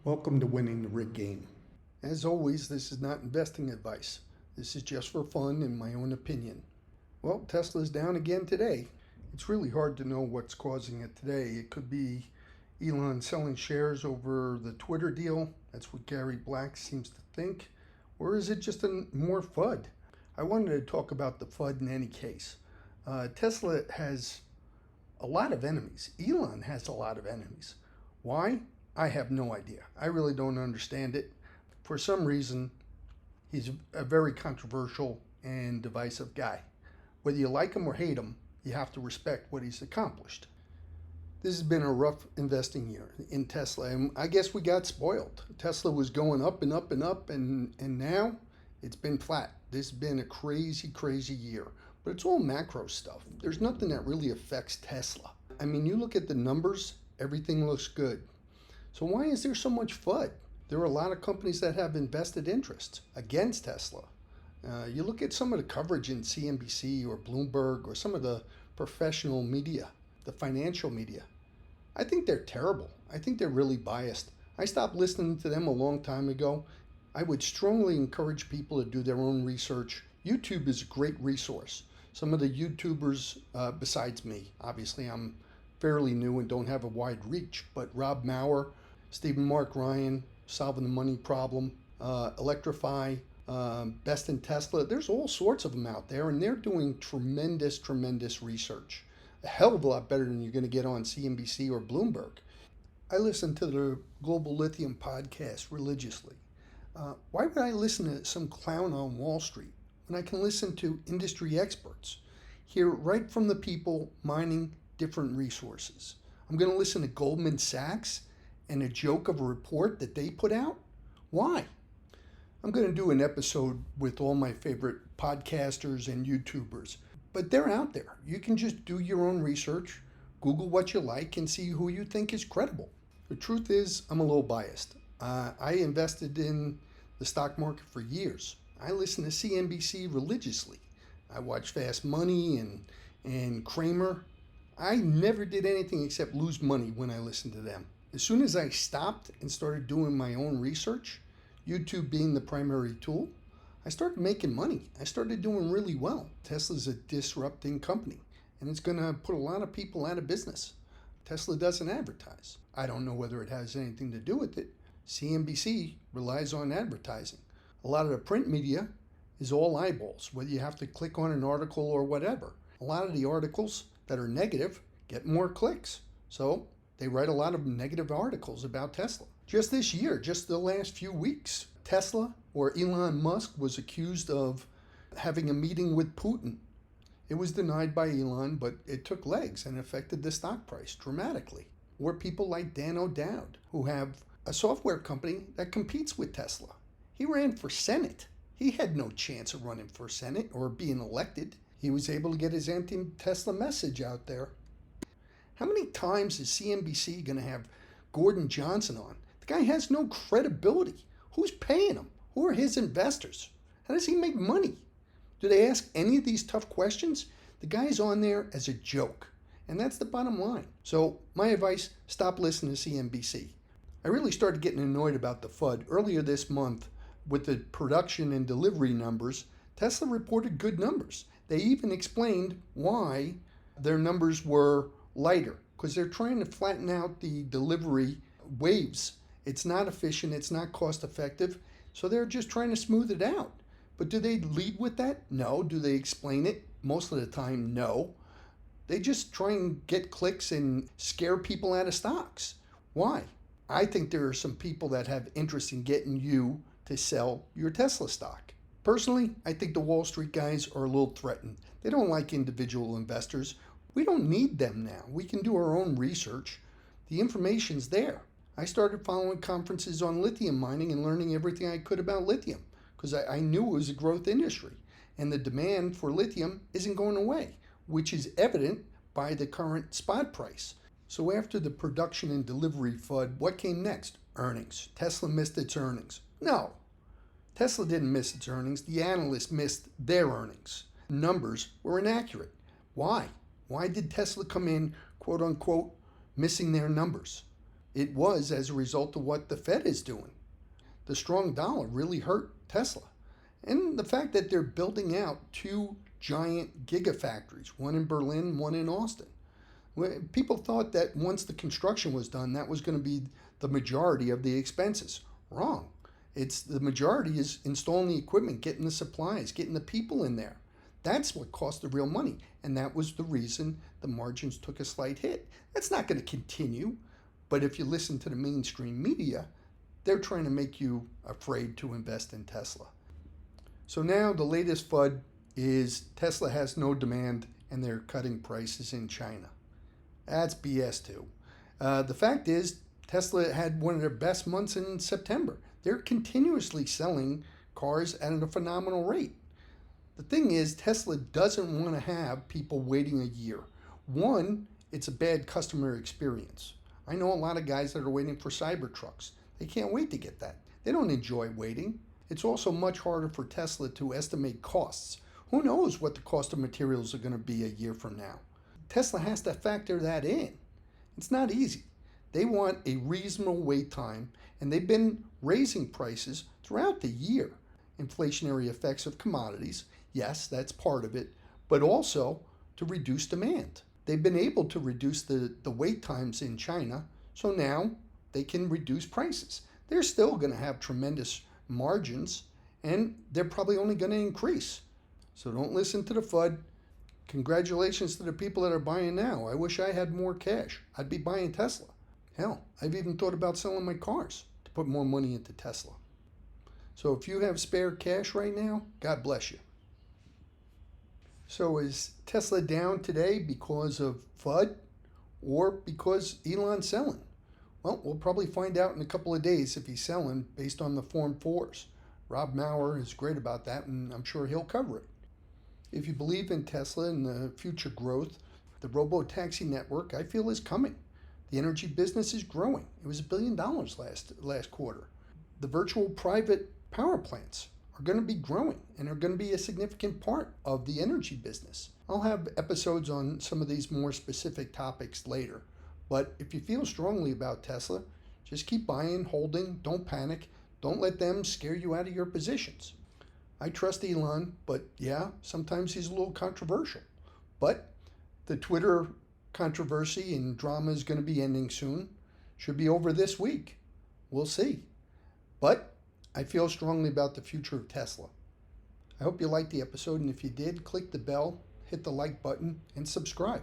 Welcome to Winning the Rig Game. As always, this is not investing advice. This is just for fun and my own opinion. Well, Tesla's down again today. It's really hard to know what's causing it today. It could be Elon selling shares over the Twitter deal. That's what Gary Black seems to think. Or is it just more FUD? I wanted to talk about the FUD in any case. Tesla has a lot of enemies. Elon has a lot of enemies. Why? I have no idea. I really don't understand it. For some reason, he's a very controversial and divisive guy. Whether you like him or hate him, you have to respect what he's accomplished. This has been a rough investing year in Tesla, and I guess we got spoiled. Tesla was going up and up and up, and now it's been flat. This has been a crazy, crazy year. But it's all macro stuff. There's nothing that really affects Tesla. I mean, you look at the numbers, everything looks good. So why is there so much FUD? There are a lot of companies that have invested interests against Tesla. You look at some of the coverage in CNBC or Bloomberg or some of the professional media, the financial media. I think they're terrible. I think they're really biased. I stopped listening to them a long time ago. I would strongly encourage people to do their own research. YouTube is a great resource. Some of the YouTubers, besides me, obviously I'm fairly new and don't have a wide reach, but Rob Maurer, Stephen Mark Ryan, Solving the Money Problem, Electrify, Best in Tesla. There's all sorts of them out there, and they're doing tremendous, tremendous research. A hell of a lot better than you're going to get on CNBC or Bloomberg. I listen to the Global Lithium podcast religiously. Why would I listen to some clown on Wall Street when I can listen to industry experts, hear right from the people mining different resources? I'm going to listen to Goldman Sachs and a joke of a report that they put out? Why? I'm going to do an episode with all my favorite podcasters and YouTubers, but they're out there. You can just do your own research, Google what you like, and see who you think is credible. The truth is, I'm a little biased. I invested in the stock market for years. I listen to CNBC religiously. I watch Fast Money and Kramer. I never did anything except lose money when I listened to them. As soon as I stopped and started doing my own research, YouTube being the primary tool, I started making money. I started doing really well. Tesla's a disrupting company, and it's going to put a lot of people out of business. Tesla doesn't advertise. I don't know whether it has anything to do with it. CNBC relies on advertising. A lot of the print media is all eyeballs, whether you have to click on an article or whatever. A lot of the articles that are negative get more clicks. So they write a lot of negative articles about Tesla. Just this year, just the last few weeks, Tesla or Elon Musk was accused of having a meeting with Putin. It was denied by Elon, but it took legs and affected the stock price dramatically. Or people like Dan O'Dowd, who have a software company that competes with Tesla. He ran for Senate. He had no chance of running for Senate or being elected. He was able to get his anti-Tesla message out there. How many times is CNBC going to have Gordon Johnson on? The guy has no credibility. Who's paying him? Who are his investors? How does he make money? Do they ask any of these tough questions? The guy's on there as a joke. And that's the bottom line. So my advice, stop listening to CNBC. I really started getting annoyed about the FUD. Earlier this month, with the production and delivery numbers, Tesla reported good numbers. They even explained why their numbers were lighter, because they're trying to flatten out the delivery waves. It's not efficient, it's not cost effective, so they're just trying to smooth it out. But do they lead with that? No. Do they explain it? Most of the time, no. They just try and get clicks and scare people out of stocks. Why? I think there are some people that have interest in getting you to sell your Tesla stock. Personally, I think the Wall Street guys are a little threatened. They don't like individual investors. We don't need them now. We can do our own research. The information's there. I started following conferences on lithium mining and learning everything I could about lithium because I knew it was a growth industry. And the demand for lithium isn't going away, which is evident by the current spot price. So after the production and delivery FUD, what came next? Earnings. Tesla missed its earnings. No, Tesla didn't miss its earnings. The analysts missed their earnings. Numbers were inaccurate. Why? Why did Tesla come in, quote unquote, missing their numbers? It was as a result of what the Fed is doing. The strong dollar really hurt Tesla. And the fact that they're building out two giant gigafactories, one in Berlin, one in Austin. People thought that once the construction was done, that was going to be the majority of the expenses. Wrong. It's the majority is installing the equipment, getting the supplies, getting the people in there. That's what cost the real money. And that was the reason the margins took a slight hit. That's not going to continue. But if you listen to the mainstream media, they're trying to make you afraid to invest in Tesla. So now the latest FUD is Tesla has no demand and they're cutting prices in China. That's BS too. The fact is, Tesla had one of their best months in September. They're continuously selling cars at a phenomenal rate. The thing is, Tesla doesn't want to have people waiting a year. One, it's a bad customer experience. I know a lot of guys that are waiting for Cybertrucks. They can't wait to get that. They don't enjoy waiting. It's also much harder for Tesla to estimate costs. Who knows what the cost of materials are going to be a year from now? Tesla has to factor that in. It's not easy. They want a reasonable wait time, and they've been raising prices throughout the year. Inflationary effects of commodities, yes, that's part of it, but also to reduce demand. They've been able to reduce the wait times in China, so now they can reduce prices. They're still going to have tremendous margins, and they're probably only going to increase. So don't listen to the FUD. Congratulations to the people that are buying now. I wish I had more cash. I'd be buying Tesla. Hell, I've even thought about selling my cars to put more money into Tesla. So if you have spare cash right now, God bless you. So is Tesla down today because of FUD or because Elon's selling? Well, we'll probably find out in a couple of days if he's selling based on the Form 4s. Rob Maurer is great about that, and I'm sure he'll cover it. If you believe in Tesla and the future growth, the robo-taxi network, I feel, is coming. The energy business is growing. It was $1 billion last quarter. The virtual private power plants are going to be growing and are going to be a significant part of the energy business. I'll have episodes on some of these more specific topics later. But if you feel strongly about Tesla, just keep buying, holding, don't panic. Don't let them scare you out of your positions. I trust Elon, but yeah, sometimes he's a little controversial. But the Twitter controversy and drama is going to be ending soon. Should be over this week. We'll see. But I feel strongly about the future of Tesla. I hope you liked the episode, and if you did, click the bell, hit the like button, and subscribe.